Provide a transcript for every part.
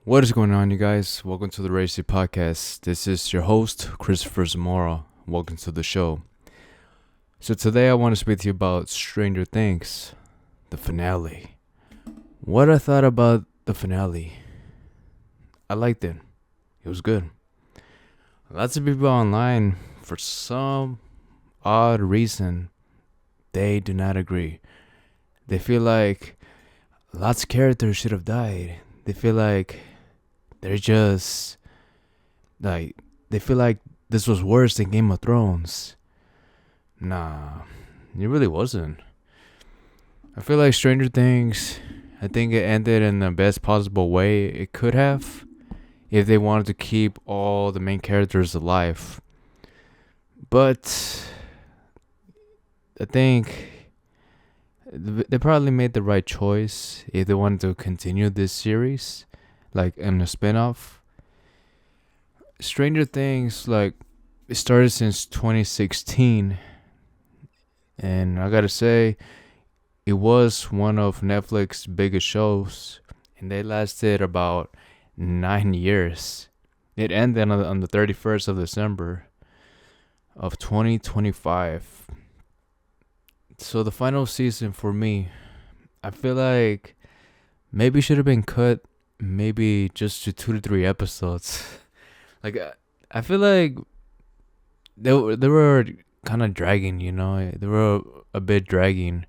What is going on, you guys? Welcome to the Racy Podcast. This is your host, Cristopher Zamora. Welcome to the show. So today I want to speak to you about Stranger Things, the finale. What I thought about the finale. I liked it. It was good. Lots of people online, for some odd reason, they do not agree. They feel like lots of characters should have died. They feel like they're just like they feel like this was worse than Game of Thrones. Nah, it really wasn't. I feel like Stranger Things, I think it ended in the best possible way it could have if they wanted to keep all the main characters alive. But I think they probably made the right choice if they wanted to continue this series, like in a spin-off. Stranger Things, like, it started since 2016, and I gotta say, it was one of Netflix's biggest shows, and they lasted about 9 years. It ended on the 31st of December of 2025. So the final season for me, I feel like maybe should have been cut maybe just to 2 to 3 episodes. Like, I feel like they were kind of dragging, They were a bit dragging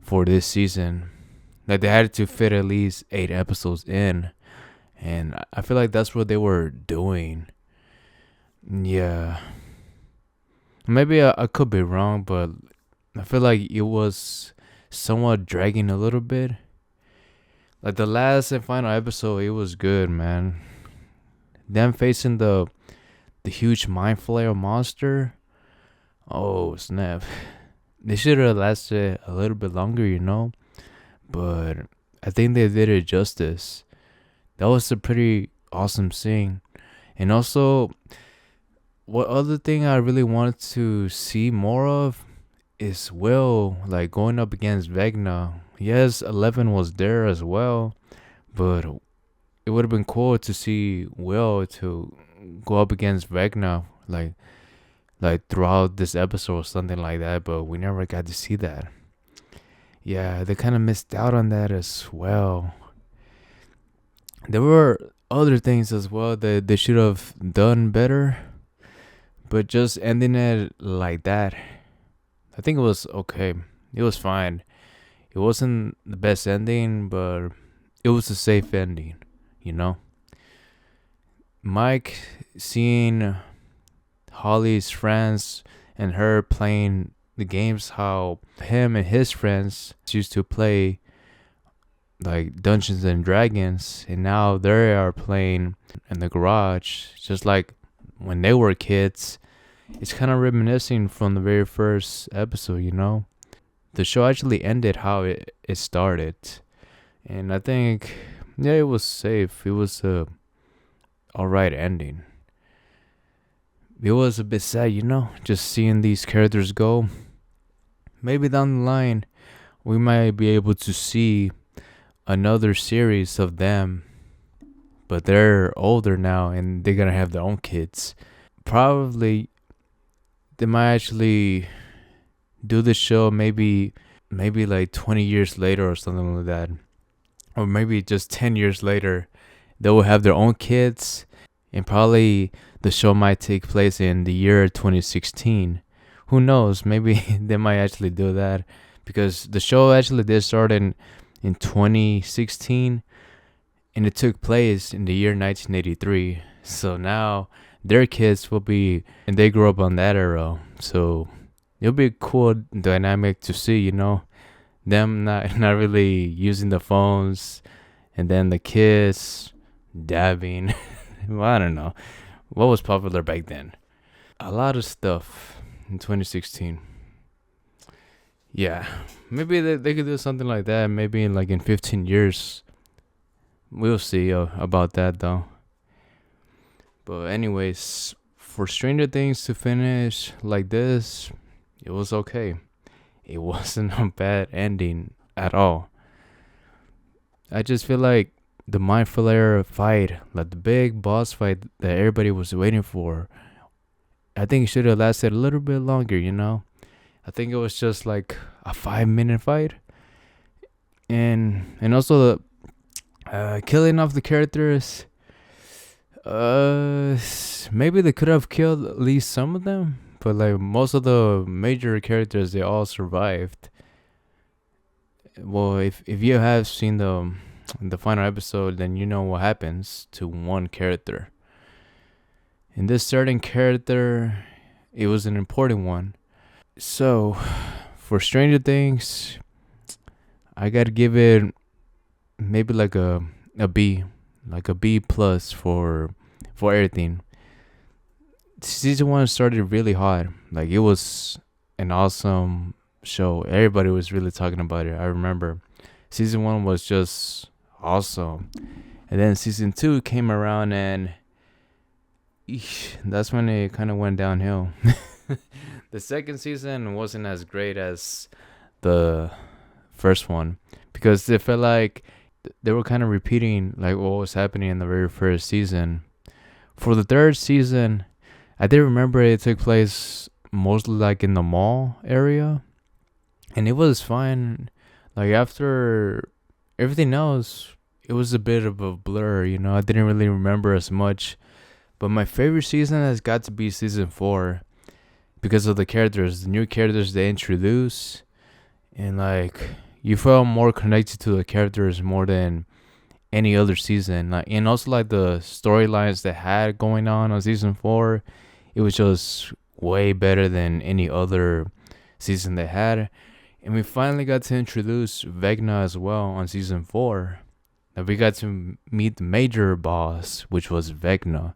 for this season. Like, they had to fit at least 8 episodes in, and I feel like that's what they were doing. Yeah, maybe I could be wrong, but I feel like it was somewhat dragging a little bit. Like, the last and final episode, it was good, man. Them facing the huge mind flayer monster. Oh snap! They should have lasted a little bit longer, But I think they did it justice. That was a pretty awesome scene. And also, what other thing I really wanted to see more of is Will, like, going up against Vecna. Yes, 11 was there as well, but it would have been cool to see Will to go up against Vecna, like throughout this episode or something like that, but we never got to see that. Yeah, they kind of missed out on that as well. There were other things as well that they should have done better, but just ending it like that, I think it was okay. It was fine. It wasn't the best ending, but it was a safe ending, you know? Mike seeing Holly's friends and her playing the games, how him and his friends used to play like Dungeons and Dragons, and now they are playing in the garage, just like when they were kids. It's kind of reminiscing from the very first episode. The show actually ended how it started, and I think, yeah, it was safe. It was a alright ending. It was a bit sad, just seeing these characters go. Maybe down the line, we might be able to see another series of them, but they're older now and they're gonna have their own kids. Probably they might actually do the show maybe like 20 years later or something like that, or maybe just 10 years later they will have their own kids, and probably the show might take place in the year 2016. Who knows? Maybe they might actually do that, because the show actually did start in 2016, and it took place in the year 1983. So now their kids will be, and they grew up on that era. So it'll be a cool dynamic to see, them not really using the phones, and then the kids dabbing. Well, I don't know what was popular back then. A lot of stuff in 2016. Yeah, maybe they could do something like that. Maybe in 15 years. We'll see about that though. But anyways, for Stranger Things to finish like this, it was okay. It wasn't a bad ending at all. I just feel like the Mind Flayer fight, like the big boss fight that everybody was waiting for, I think it should have lasted a little bit longer, you know? I think it was just like a 5 minute fight. And also the killing off the characters. Maybe they could have killed at least some of them, but like most of the major characters, they all survived. Well, if you have seen the final episode, then you know what happens to one character. In this certain character, it was an important one. So, for Stranger Things, I gotta give it maybe like a B, like a B plus for everything. Season 1 started really hot. Like it was an awesome show. Everybody was really talking about it. I remember season 1 was just awesome, and then season 2 came around, and that's when it kind of went downhill. The second season wasn't as great as the first one because it felt like they were kind of repeating like what was happening in the very first season. For the third season, I did remember it took place mostly like in the mall area, and it was fine. Like after everything else, it was a bit of a blur, you know. I didn't really remember as much. But my favorite season has got to be season 4 because of the characters, the new characters they introduce, and like you felt more connected to the characters more than any other season. Like, and also like the storylines they had going on season 4, it was just way better than any other season they had. And we finally got to introduce Vecna as well on season 4. And we got to meet the major boss, which was Vecna.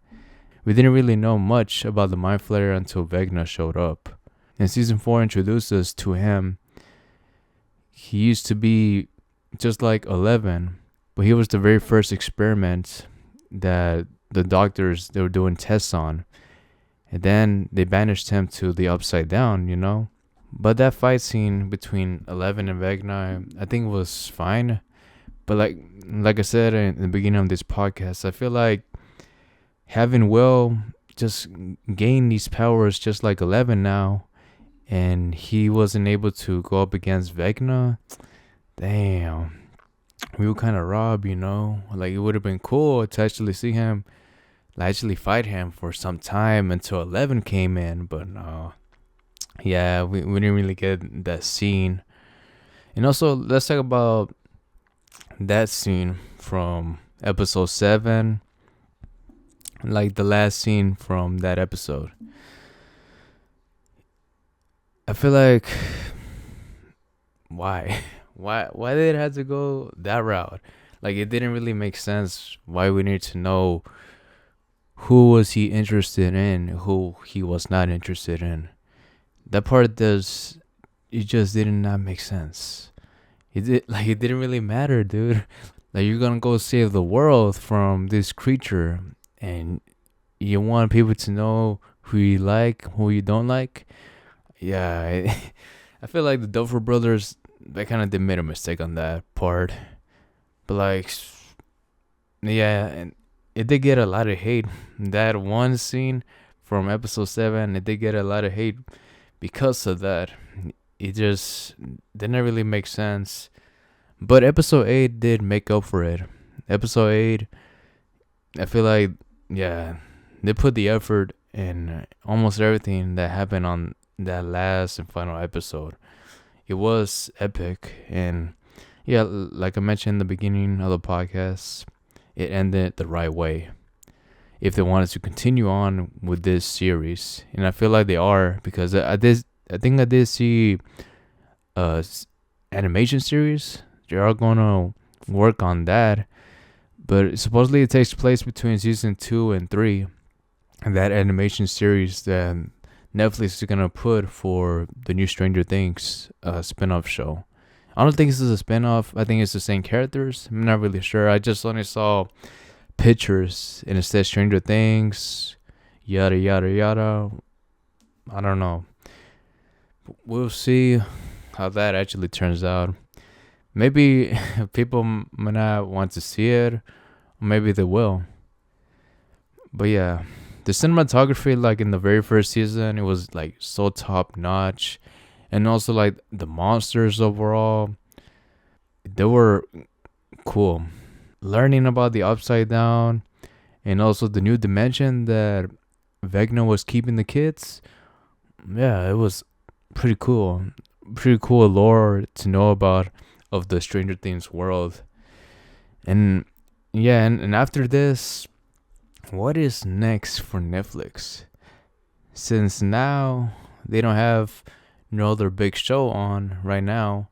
We didn't really know much about the Mind Flayer until Vecna showed up. And season 4 introduced us to him. He used to be just like 11, but he was the very first experiment that the doctors, they were doing tests on. And then they banished him to the Upside Down, you know. But that fight scene between 11 and Vecna, I think was fine. But like I said in the beginning of this podcast, I feel like having Will just gain these powers just like 11 now, and he wasn't able to go up against Vecna. Damn, we were kind of robbed, you know. Like it would have been cool to actually see him, actually fight him for some time until 11 came in, but no. Yeah, we didn't really get that scene. And also, let's talk about that scene from episode 7, like the last scene from that episode. I feel like why did it have to go that route? Like it didn't really make sense. Why we need to know who was he interested in, who he was not interested in. That part does, it just did not make sense. It didn't really matter, dude. Like you're gonna go save the world from this creature, and you want people to know who you like, who you don't like. Yeah, I feel like the Duffer Brothers, they kind of did made a mistake on that part. But like, yeah, and it did get a lot of hate. That one scene from episode 7, it did get a lot of hate because of that. It just didn't really make sense. But episode 8 did make up for it. Episode 8, I feel like, yeah, they put the effort in almost everything that happened on that last and final episode. It was epic. And yeah, like I mentioned in the beginning of the podcast, it ended the right way. If they wanted to continue on with this series, and I feel like they are, because I think I did see animation series. They are gonna work on that, but supposedly it takes place between season 2 and 3, and that animation series that Netflix is gonna put for the new Stranger Things spin-off show. I don't think this is a spin-off. I think it's the same characters. I'm not really sure. I just only saw pictures and it says Stranger Things, yada yada yada. I don't know. We'll see how that actually turns out. Maybe people might not want to see it, Maybe they will. But yeah, the cinematography, like in the very first season, it was like so top notch. And also like the monsters overall, they were cool. Learning about the upside down and also the new dimension that Vecna was keeping the kids. Yeah, it was pretty cool. Pretty cool lore to know about of the Stranger Things world. And yeah, and after this, what is next for Netflix? Since now they don't have no other big show on right now,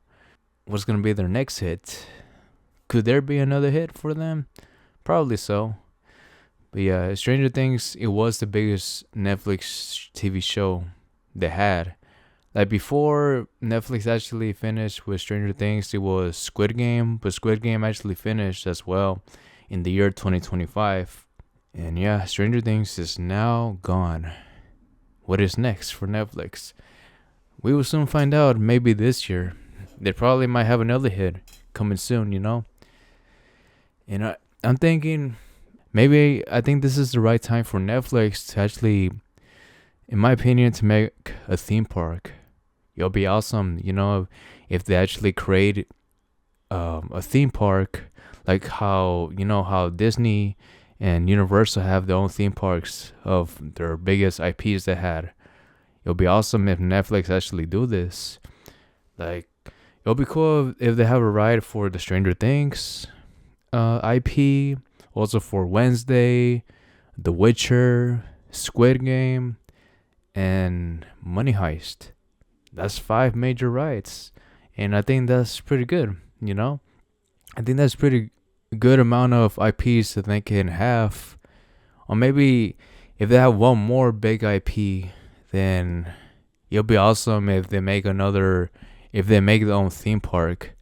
what's gonna be their next hit? Could there be another hit for them? Probably so. But yeah, Stranger Things, it was the biggest Netflix TV show they had. Like before Netflix actually finished with Stranger Things, it was Squid Game, but Squid Game actually finished as well in the year 2025. And yeah, Stranger Things is now gone. What is next for Netflix? We will soon find out, maybe this year. They probably might have another hit coming soon, you know? And I'm thinking, maybe I think this is the right time for Netflix to actually, in my opinion, to make a theme park. It'll be awesome, you know, if they actually create a theme park, like how, you know, how Disney and Universal have their own theme parks of their biggest IPs they had. It'll be awesome if Netflix actually do this. Like, it'll be cool if they have a ride for the Stranger Things IP, also for Wednesday, The Witcher, Squid Game, and Money Heist. That's 5 major rides, and I think that's pretty good. You know, I think that's pretty good amount of IPs that they can have. Or maybe if they have one more big IP, then it'll be awesome if they make their own theme park.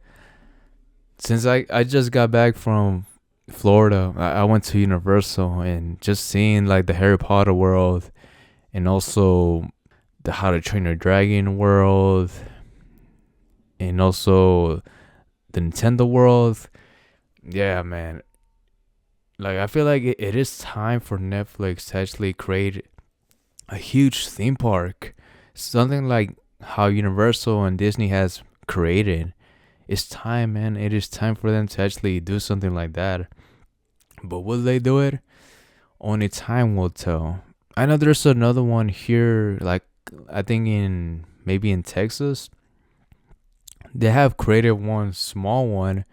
Since I just got back from Florida, I went to Universal, and just seeing like the Harry Potter world and also the How to Train Your Dragon world and also the Nintendo world. Yeah, man. Like, I feel like it is time for Netflix to actually create a huge theme park. Something like how Universal and Disney has created. It's time, man. It is time for them to actually do something like that. But will they do it? Only time will tell. I know there's another one here, like I think maybe in Texas. They have created one small one,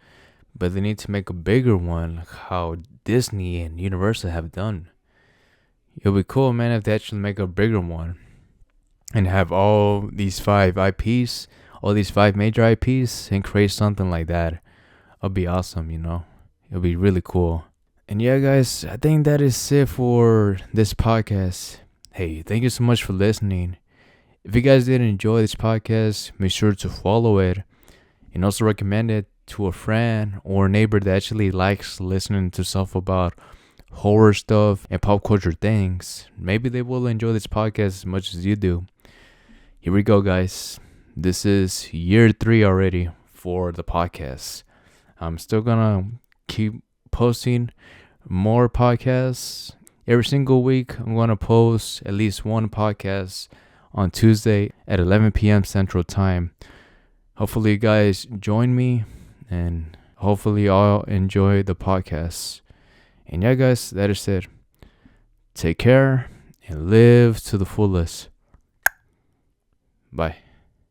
but they need to make a bigger one, like how Disney and Universal have done. It'll be cool, man, if they actually make a bigger one and have all these 5 IPs, all these 5 major IPs, and create something like that. It'll be awesome, you know? It'll be really cool. And yeah, guys, I think that is it for this podcast. Hey, thank you so much for listening. If you guys did enjoy this podcast, make sure to follow it and also recommend it to a friend or neighbor that actually likes listening to stuff about horror stuff and pop culture things. Maybe they will enjoy this podcast as much as you do. Here we go, guys. This is year 3 already for the podcast. I'm still gonna keep posting more podcasts every single week. I'm gonna post at least one podcast on Tuesday at 11 p.m. Central Time. Hopefully you guys join me, and hopefully y'all enjoy the podcast. And yeah, guys, that is it. Take care and live to the fullest. Bye.